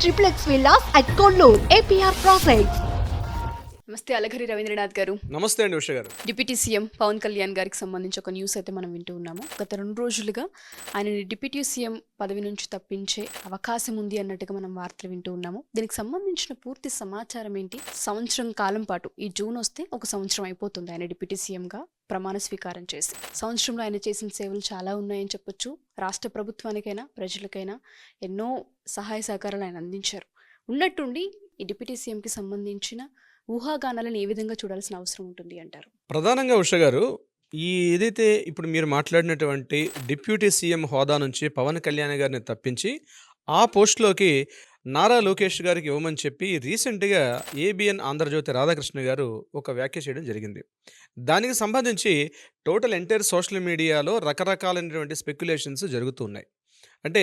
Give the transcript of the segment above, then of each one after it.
triplex villas at Kollur, APR Projects. నమస్తే అలఘరి రవీంద్రనాథ్ గారు. నమస్తే అండి ఉష గారు. డిప్యూటీ సీఎం పవన్ కళ్యాణ్ గారికి సంబంధించి ఒక న్యూస్ అయితే మనం వింటూ ఉన్నాము. గత 2 రోజులుగా ఆయనని డిప్యూటీ సీఎం పదవి నుంచి తప్పించే అవకాశం ఉంది అన్నట్టుగా మనం వార్తలు వింటూ ఉన్నాము. దీనికి సంబంధించిన పూర్తి సమాచారం ఏంటి? సంవత్సరం కాలం పాటు ఈ జూన్ వస్తే ఒక సంవత్సరం అయిపోతుంది ఆయన డిప్యూటీ సీఎంగా ప్రమాణ స్వీకారం చేసి. సంవత్సరంలో ఆయన చేసిన సేవలు చాలా ఉన్నాయని చెప్పొచ్చు. రాష్ట్ర ప్రభుత్వానికైనా ప్రజలకైనా ఎన్నో సహాయ సహకారాలు ఆయన అందించారు. ఉన్నట్టుండి ఈ డిప్యూటీ సీఎంకి సంబంధించిన ఊహాగానాలను ఏ విధంగా చూడాల్సిన అవసరం ఉంటుంది అంటారు? ప్రధానంగా ఉష గారు, ఏదైతే ఇప్పుడు మీరు మాట్లాడినటువంటి డిప్యూటీ సీఎం హోదా నుంచి పవన్ కళ్యాణ్ గారిని తప్పించి ఆ పోస్టులోకి నారా లోకేష్ గారికి ఇవ్వమని చెప్పి రీసెంట్గా ఏబిఎన్ ఆంధ్రజ్యోతి రాధాకృష్ణ గారు ఒక వ్యాఖ్య చేయడం జరిగింది. దానికి సంబంధించి టోటల్ ఎంటైర్ సోషల్ మీడియాలో రకరకాలైనటువంటి స్పెక్యులేషన్స్ జరుగుతూ ఉన్నాయి. అంటే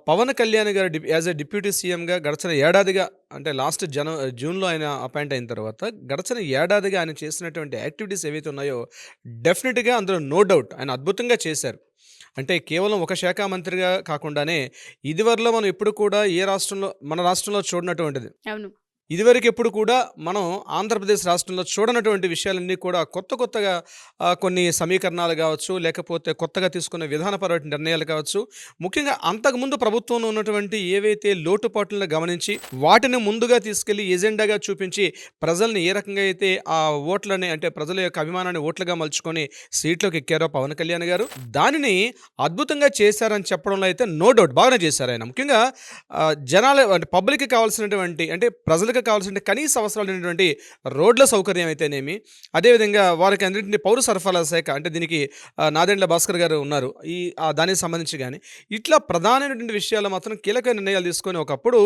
పవన్ కళ్యాణ్ గారు యాజ్ ఎ డిప్యూటీ సీఎంగా గడిచిన ఏడాదిగా, అంటే లాస్ట్ జూన్లో ఆయన అపాయింట్ అయిన తర్వాత గడిచిన ఏడాదిగా ఆయన చేసినటువంటి యాక్టివిటీస్ ఏవైతే ఉన్నాయో డెఫినెట్గా అందులో నో డౌట్ ఆయన అద్భుతంగా చేశారు. అంటే కేవలం ఒక శాఖ మంత్రిగా కాకుండానే ఇదివరలో మనం ఎప్పుడు కూడా మన రాష్ట్రంలో చూడనటువంటిది, అవును, ఇదివరకు ఎప్పుడు కూడా మనం ఆంధ్రప్రదేశ్ రాష్ట్రంలో చూడనటువంటి విషయాలన్నీ కూడా కొత్తగా కొన్ని సమీకరణాలు కావచ్చు, లేకపోతే కొత్తగా తీసుకున్న విధానపరమైన నిర్ణయాలు కావచ్చు, ముఖ్యంగా అంతకుముందు ప్రభుత్వంలో ఉన్నటువంటి ఏవైతే లోటుపాట్లను గమనించి వాటిని ముందుగా తీసుకెళ్లి ఎజెండాగా చూపించి ప్రజల్ని ఏ రకంగా అయితే ఆ ఓట్లని, అంటే ప్రజల యొక్క అభిమానాన్ని ఓట్లుగా మలుచుకొని సీట్లోకి ఎక్కారో పవన్ కళ్యాణ్ గారు, దానిని అద్భుతంగా చేశారని చెప్పడంలో అయితే నో డౌట్ బాగానే చేశారు ఆయన. ముఖ్యంగా జనాలు, అంటే పబ్లిక్కి కావాల్సినటువంటి, అంటే ప్రజలకు కావాల్సిన కనీస అవసరాలైనటువంటి రోడ్ల సౌకర్యం అయితేనేమి, అదేవిధంగా వారికి అందరినీ పౌర సరఫరాల శాఖ, అంటే దీనికి నాదెండ్ల భాస్కర్ గారు ఉన్నారు, దానికి సంబంధించి కానీ ఇట్లా ప్రధానమైనటువంటి విషయాలు మాత్రం కీలక నిర్ణయాలు తీసుకొని ఒకప్పుడు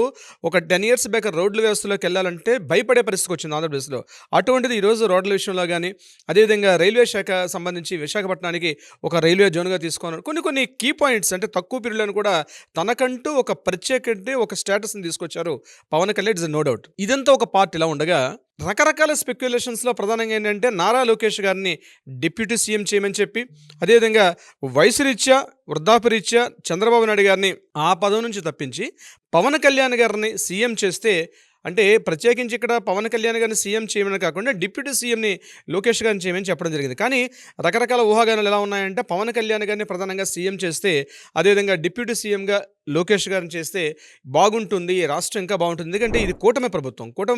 ఒక 10 years బ్యాక్ రోడ్ల వ్యవస్థలోకి వెళ్ళాలంటే భయపడే పరిస్థితికి వచ్చింది ఆంధ్రప్రదేశ్లో. అటువంటిది ఈరోజు రోడ్ల విషయంలో కానీ, అదేవిధంగా రైల్వే శాఖ సంబంధించి విశాఖపట్నానికి ఒక రైల్వే జోన్గా తీసుకున్నారు. కొన్ని కీ పాయింట్స్, అంటే తక్కువ పీరియడ్లను కూడా తనకంటూ ఒక ఒక స్టేటస్ని తీసుకొచ్చారు Pawan Kalyan. It's no doubt. ఇదంతా ఒక పార్ట్ ఇలా ఉండగా రకరకాల స్పెక్యులేషన్స్లో ప్రధానంగా ఏంటంటే నారా లోకేష్ గారిని డిప్యూటీ సీఎం చేయమని చెప్పి, అదేవిధంగా వయసు రీత్యా, వృద్ధాప్యరీత్యా చంద్రబాబు నాయుడు గారిని ఆ పదవి నుంచి తప్పించి పవన్ కళ్యాణ్ గారిని సీఎం చేస్తే, అంటే ప్రత్యేకించి ఇక్కడ పవన్ కళ్యాణ్ గారిని సీఎం చేయమని కాకుండా డిప్యూటీ సీఎంని లోకేష్ గారిని చేయమని చెప్పడం జరిగింది. కానీ రకరకాల ఊహాగానాలు ఎలా ఉన్నాయంటే పవన్ కళ్యాణ్ గారిని ప్రధానంగా సీఎం చేస్తే, అదేవిధంగా డిప్యూటీ సీఎంగా లోకేష్ గారిని చేస్తే బాగుంటుంది, రాష్ట్రం ఇంకా బాగుంటుంది. ఎందుకంటే ఇది కూటమి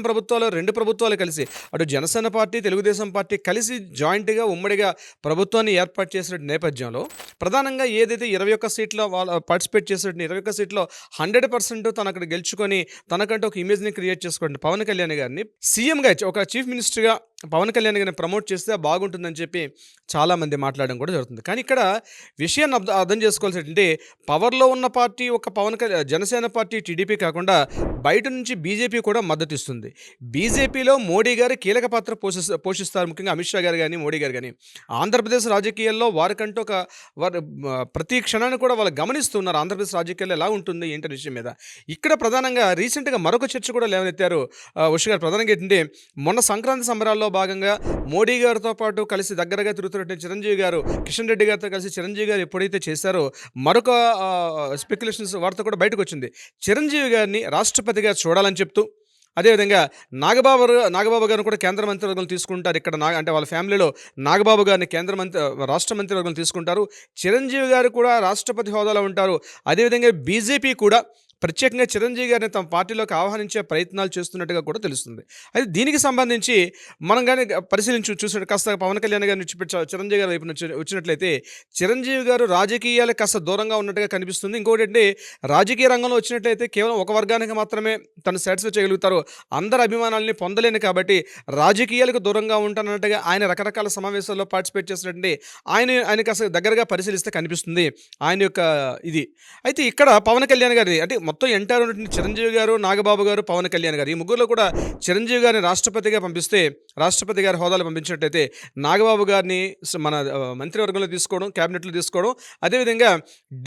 ప్రభుత్వాలు 2 ప్రభుత్వాలు కలిసి, అటు జనసేన పార్టీ, తెలుగుదేశం పార్టీ కలిసి జాయింట్గా ఉమ్మడిగా ప్రభుత్వాన్ని ఏర్పాటు చేసిన నేపథ్యంలో ప్రధానంగా ఏదైతే 21 సీట్లో వాళ్ళు పార్టిసిపేట్ చేసిన 21 సీట్లో 100% తను అక్కడ గెలుచుకొని తనకంటే ఒక ఇమేజ్ని క్రియేట్ చేసుకోండి పవన్ కళ్యాణ్ గారిని సీఎంగా, ఒక చీఫ్ మినిస్టర్గా పవన్ కళ్యాణ్ గారిని ప్రమోట్ చేస్తే బాగుంటుందని చెప్పి చాలామంది మాట్లాడడం కూడా జరుగుతుంది. కానీ ఇక్కడ విషయాన్ని అర్థం చేసుకోవాల్సిందంటే పవర్లో ఉన్న పార్టీ ఒక జనసేన పార్టీ, టీడీపీ కాకుండా బయట నుంచి బీజేపీ కూడా మద్దతు ఇస్తుంది. బీజేపీలో మోడీ గారు కీలక పాత్ర పోషిస్తారు, ముఖ్యంగా అమిత్ షా గారు కానీ మోడీ గారు కానీ. ఆంధ్రప్రదేశ్ రాజకీయాల్లో వారికంటూ ప్రతి క్షణాన్ని కూడా వాళ్ళు గమనిస్తున్నారు ఆంధ్రప్రదేశ్ రాజకీయాల్లో ఎలా ఉంటుంది ఏంటి విషయం మీద. ఇక్కడ ప్రధానంగా రీసెంట్గా మరొక చర్చ కూడా లేవనెత్తారు ఉష గారు. ప్రధానంగా ఏంటంటే మొన్న సంక్రాంతి సంబరాల్లో భాగంగా మోడీ గారితో పాటు కలిసి దగ్గరగా తిరుగుతున్నట్టు చిరంజీవి గారు, కిషన్ రెడ్డి గారితో కలిసి చిరంజీవి గారు ఎప్పుడైతే చేశారో మరొక స్పెక్యులేషన్స్ వార్త కూడా బయటకు వచ్చింది. చిరంజీవి గారిని రాష్ట్రపతిగా చూడాలని చెప్తూ, అదేవిధంగా నాగబాబు గారిని కూడా కేంద్ర మంత్రివర్గం తీసుకుంటారు. ఇక్కడ అంటే వాళ్ళ ఫ్యామిలీలో నాగబాబు గారిని రాష్ట్ర మంత్రివర్గం తీసుకుంటారు. చిరంజీవి గారు కూడా రాష్ట్రపతి హోదాలో ఉంటారు. అదేవిధంగా బీజేపీ కూడా ప్రత్యేకంగా చిరంజీవి గారిని తమ పార్టీలోకి ఆహ్వానించే ప్రయత్నాలు చేస్తున్నట్టుగా కూడా తెలుస్తుంది. అయితే దీనికి సంబంధించి మనం కానీ చూసినట్టు కాస్త పవన్ కళ్యాణ్ గారిని చిరంజీవి గారి వైపు వచ్చినట్లయితే చిరంజీవి గారు రాజకీయాలకు కాస్త దూరంగా ఉన్నట్టుగా కనిపిస్తుంది. ఇంకోటి అంటే రాజకీయ రంగంలో వచ్చినట్లయితే కేవలం ఒక వర్గానికి మాత్రమే తను సాటిస్ఫై చేయగలుగుతారు, అందరి అభిమానాలని పొందలేను కాబట్టి రాజకీయాలకు దూరంగా ఉంటానన్నట్టుగా ఆయన రకరకాల సమావేశాల్లో పార్టిసిపేట్ చేసినట్టు ఆయన కాస్త దగ్గరగా పరిశీలిస్తే కనిపిస్తుంది ఆయన యొక్క ఇది. అయితే ఇక్కడ పవన్ కళ్యాణ్ గారి, అంటే మొత్తం ఎంటార్ ఉన్నటువంటి చిరంజీవి గారు, నాగబాబు గారు, పవన్ కళ్యాణ్ గారు, ఈ ముగ్గురులో కూడా చిరంజీవి గారిని రాష్ట్రపతిగా పంపిస్తే, రాష్ట్రపతి గారి హోదాలో పంపించినట్టయితే నాగబాబు గారిని మన మంత్రివర్గంలో తీసుకోవడం, క్యాబినెట్లో తీసుకోవడం, అదేవిధంగా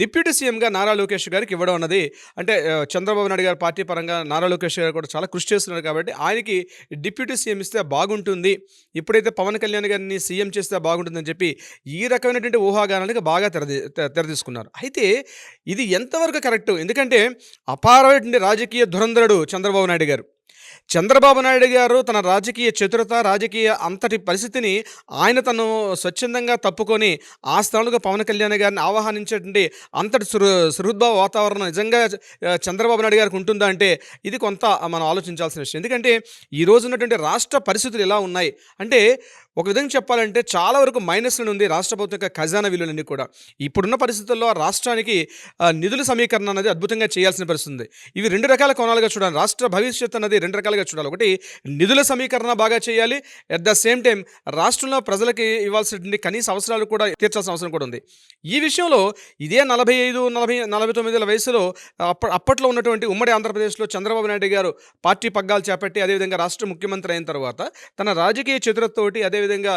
డిప్యూటీ సీఎంగా నారా లోకేష్ గారికి ఇవ్వడం అన్నది, అంటే చంద్రబాబు నాయుడు గారి పార్టీ పరంగా నారా లోకేష్ గారు కూడా చాలా కృషి చేస్తున్నారు కాబట్టి ఆయనకి డిప్యూటీ సీఎం ఇస్తే బాగుంటుంది, ఇప్పుడైతే పవన్ కళ్యాణ్ గారిని సీఎం చేస్తే బాగుంటుందని చెప్పి ఈ రకమైనటువంటి ఊహాగానాలకు బాగా తెరదీసుకున్నారు. అయితే ఇది ఎంతవరకు కరెక్ట్? ఎందుకంటే అపారమైనటువంటి రాజకీయ ధురంధరుడు చంద్రబాబు నాయుడు గారు. చంద్రబాబు నాయుడు గారు తన రాజకీయ చతురత, రాజకీయ అంతటి పరిస్థితిని ఆయన తను స్వచ్ఛందంగా తప్పుకొని ఆ స్థానంలో పవన్ కళ్యాణ్ గారిని ఆహ్వానించేటువంటి అంతటి సుహృద్భావ వాతావరణం నిజంగా చంద్రబాబు నాయుడు గారికి ఉంటుందా అంటే ఇది కొంత మనం ఆలోచించాల్సిన విషయం. ఎందుకంటే ఈ రోజు ఉన్నటువంటి రాష్ట్ర పరిస్థితులు ఎలా ఉన్నాయి అంటే ఒక విధంగా చెప్పాలంటే చాలా వరకు మైనస్లో ఉంది రాష్ట్ర ప్రభుత్వం యొక్క ఖజానా విలువలన్నీ కూడా. ఇప్పుడున్న పరిస్థితుల్లో రాష్ట్రానికి నిధుల సమీకరణ అనేది అద్భుతంగా చేయాల్సిన పరిస్థితి ఉంది. ఇవి రెండు రకాల కోణాలుగా చూడాలి. రాష్ట్ర భవిష్యత్తు అనేది రెండు రకాలుగా చూడాలి. ఒకటి నిధుల సమీకరణ బాగా చేయాలి, అట్ ద సేమ్ టైం రాష్ట్రంలో ప్రజలకి ఇవ్వాల్సినటువంటి కనీస అవసరాలు కూడా తీర్చాల్సిన అవసరం కూడా ఉంది. ఈ విషయంలో ఇదే 45-49 వయసులో అప్పట్లో ఉన్నటువంటి ఉమ్మడి ఆంధ్రప్రదేశ్లో చంద్రబాబు నాయుడు గారు పార్టీ పగ్గాలు చేపట్టి అదేవిధంగా రాష్ట్ర ముఖ్యమంత్రి అయిన తర్వాత తన రాజకీయ చతురతతోటి అదేవిధంగా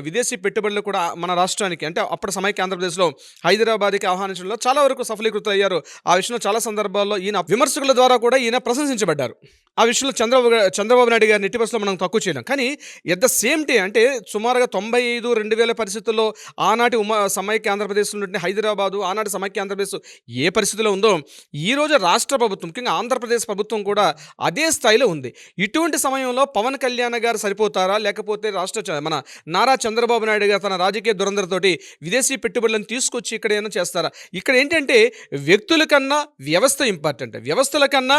విదేశీ పెట్టుబడులు కూడా మన రాష్ట్రానికి అంటే అప్పటి సమైక్య ఆంధ్రప్రదేశ్లో హైదరాబాద్కి ఆహ్వానించడంలో చాలా వరకు సఫలీకృతం అయ్యారు. ఆ విషయంలో చాలా సందర్భాల్లో ఈయన విమర్శకుల ద్వారా కూడా ఈయన ప్రశంసించబడ్డారు. ఆ విషయంలో చంద్రబాబు నాయుడు గారిని ఎట్టి పరిస్థితుల్లో మనం తక్కువ చేయలేం. కానీ ఎట్ ద సేమ్ టైం అంటే సుమారుగా 95-2000 పరిస్థితుల్లో ఆనాటి సమైక్య ఆంధ్రప్రదేశ్లో ఉన్నటువంటి హైదరాబాదు ఆనాటి సమైక్య ఆంధ్రప్రదేశ్ ఏ పరిస్థితిలో ఉందో ఈరోజు రాష్ట్ర ప్రభుత్వం ముఖ్యంగా ఆంధ్రప్రదేశ్ ప్రభుత్వం కూడా అదే స్థాయిలో ఉంది. ఇటువంటి సమయంలో పవన్ కళ్యాణ్ గారు సరిపోతారా, లేకపోతే మన నారా చంద్రబాబు నాయుడు గారు తన రాజకీయ దురంధరతోటి విదేశీ పెట్టుబడులను తీసుకొచ్చి ఇక్కడ ఏమైనా చేస్తారా? ఇక్కడ ఏంటంటే వ్యక్తుల కన్నా వ్యవస్థ ఇంపార్టెంట్. వ్యవస్థల కన్నా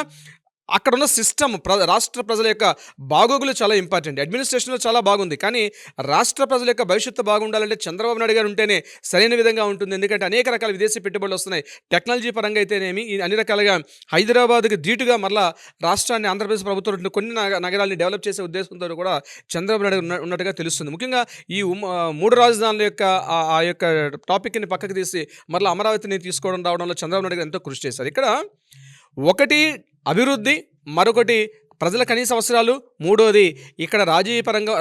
అక్కడ ఉన్న సిస్టమ్ రాష్ట్ర ప్రజల యొక్క బాగోగులు చాలా ఇంపార్టెంట్. అడ్మినిస్ట్రేషన్లో చాలా బాగుంది, కానీ రాష్ట్ర ప్రజల యొక్క భవిష్యత్తు బాగుండాలంటే చంద్రబాబు నాయుడు గారు ఉంటేనే సరైన విధంగా ఉంటుంది. ఎందుకంటే అనేక రకాల విదేశీ పెట్టుబడులు వస్తున్నాయి. టెక్నాలజీ పరంగా అయితేనేమి అన్ని రకాలుగా హైదరాబాద్కి ధీటుగా మళ్ళా రాష్ట్రాన్ని ఆంధ్రప్రదేశ్ ప్రభుత్వం కొన్ని నగరాల్ని డెవలప్ చేసే ఉద్దేశంతో కూడా చంద్రబాబు నాయుడు ఉన్నట్టుగా తెలుస్తుంది. ముఖ్యంగా ఈ 3 రాజధానుల యొక్క ఆ యొక్క టాపిక్ని పక్కకు తీసి మళ్ళీ అమరావతిని తీసుకోవడం రావడంలో చంద్రబాబు నాయుడు గారు ఎంతో కృషి చేశారు. ఇక్కడ ఒకటి అభివృద్ధి, మరొకటి ప్రజల కనీస అవసరాలు, మూడోది ఇక్కడ రాజకీయ పరంగా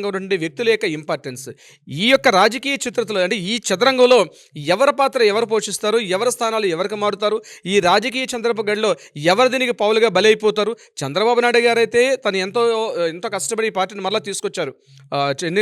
ఉన్నటువంటి వ్యక్తుల యొక్క ఇంపార్టెన్స్. ఈ యొక్క రాజకీయ చిత్రతలో అంటే ఈ చదరంగంలో ఎవరి పాత్ర ఎవరు పోషిస్తారు, ఎవరి స్థానాలు ఎవరికి మారుతారు, ఈ రాజకీయ చంద్రపగడ్లో ఎవరు దీనికి పౌలుగా బలైపోతారు. చంద్రబాబు నాయుడు గారు అయితే తను ఎంతో కష్టపడి ఈ పార్టీని మరలా తీసుకొచ్చారు.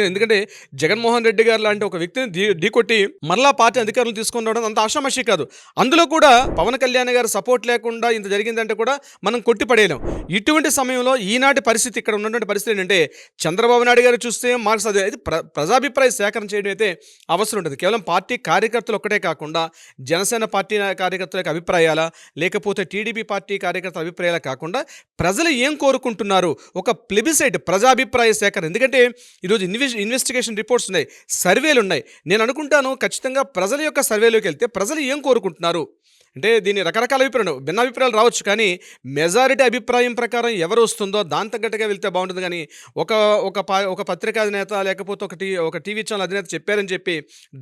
ఎందుకంటే జగన్మోహన్ రెడ్డి గారు లాంటి ఒక వ్యక్తిని ఢీకొట్టి మరలా పార్టీ అధికారులు తీసుకొని రావడం అంత ఆషామాషి కాదు. అందులో కూడా పవన్ కళ్యాణ్ గారు సపోర్ట్ లేకుండా ఇంత జరిగిందంటే కూడా మనం కొట్టిపడేయలేం. ఇటువంటి సమయంలో ఈనాటి పరిస్థితి ఇక్కడ ఉన్నటువంటి పరిస్థితి ఏంటంటే చంద్రబాబు నాయుడు గారు చూస్తే మార్క్స్ అది ప్రజాభిప్రాయ సేకరణ చేయడం అయితే అవసరం ఉంటుంది. కేవలం పార్టీ కార్యకర్తలు ఒక్కటే కాకుండా జనసేన పార్టీ కార్యకర్తల యొక్క అభిప్రాయాల, లేకపోతే టీడీపీ పార్టీ కార్యకర్తల అభిప్రాయాల కాకుండా ప్రజలు ఏం కోరుకుంటున్నారు, ఒక ప్లెబిసైట్ ప్రజాభిప్రాయ సేకరణ. ఎందుకంటే ఈరోజు ఇన్వెస్టిగేషన్ రిపోర్ట్స్ ఉన్నాయి, సర్వేలు ఉన్నాయి. నేను అనుకుంటాను ఖచ్చితంగా ప్రజల యొక్క సర్వేలోకి వెళ్తే ప్రజలు ఏం కోరుకుంటున్నారు అంటే దీన్ని రకరకాల అభిప్రాయాలు భిన్నాభిప్రాయాలు రావచ్చు, కానీ మెజారిటీ అభిప్రాయం ప్రకారం ఎవరు వస్తుందో దాని తగ్గట్టుగా వెళ్తే బాగుంటుంది. కానీ ఒక పత్రికా అధినేత లేకపోతే ఒక టీవీ ఛానల్ అధినేత చెప్పారని చెప్పి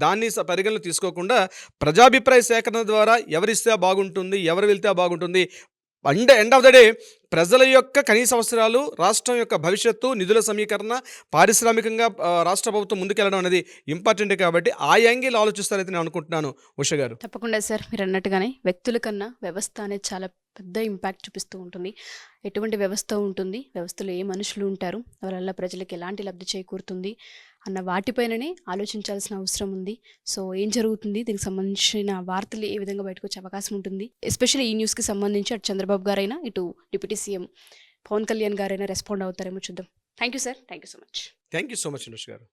దాన్ని పరిగణలో తీసుకోకుండా ప్రజాభిప్రాయ సేకరణ ద్వారా ఎవరిస్తే బాగుంటుంది, ఎవరు వెళ్తే బాగుంటుంది, ఎండ్ ఆఫ్ ద డే ప్రజల యొక్క కనీస అవసరాలు, రాష్ట్రం యొక్క భవిష్యత్తు, నిధుల సమీకరణ, పారిశ్రామికంగా రాష్ట్ర ప్రభుత్వం ముందుకెళ్ళడం అనేది ఇంపార్టెంట్. కాబట్టి ఆ యాంగిల్ ఆలోచిస్తారైతే నేను అనుకుంటున్నాను ఉష గారు. తప్పకుండా సార్, మీరు అన్నట్టుగానే వ్యక్తుల కన్నా వ్యవస్థ అనేది చాలా పెద్ద ఇంపాక్ట్ చూపిస్తూ ఉంటుంది. ఎటువంటి వ్యవస్థ ఉంటుంది, వ్యవస్థలో ఏ మనుషులు ఉంటారు, వాళ్ళ వల్ల ప్రజలకు ఎలాంటి లబ్ధి చేకూరుతుంది అన్న వాటిపైననే ఆలోచించాల్సిన అవసరం ఉంది. సో ఏం జరుగుతుంది, దీనికి సంబంధించిన వార్తలు ఏ విధంగా బయటకు వచ్చే అవకాశం ఉంటుంది, ఎస్పెషల్లీ ఈ న్యూస్కి సంబంధించి అటు చంద్రబాబు గారైనా ఇటు డిప్యూటీ సీఎం పవన్ కళ్యాణ్ గారైనా రెస్పాండ్ అవుతారేమో చూద్దాం. Thank you sir, thank you so much. Thank you so much Anush గారు.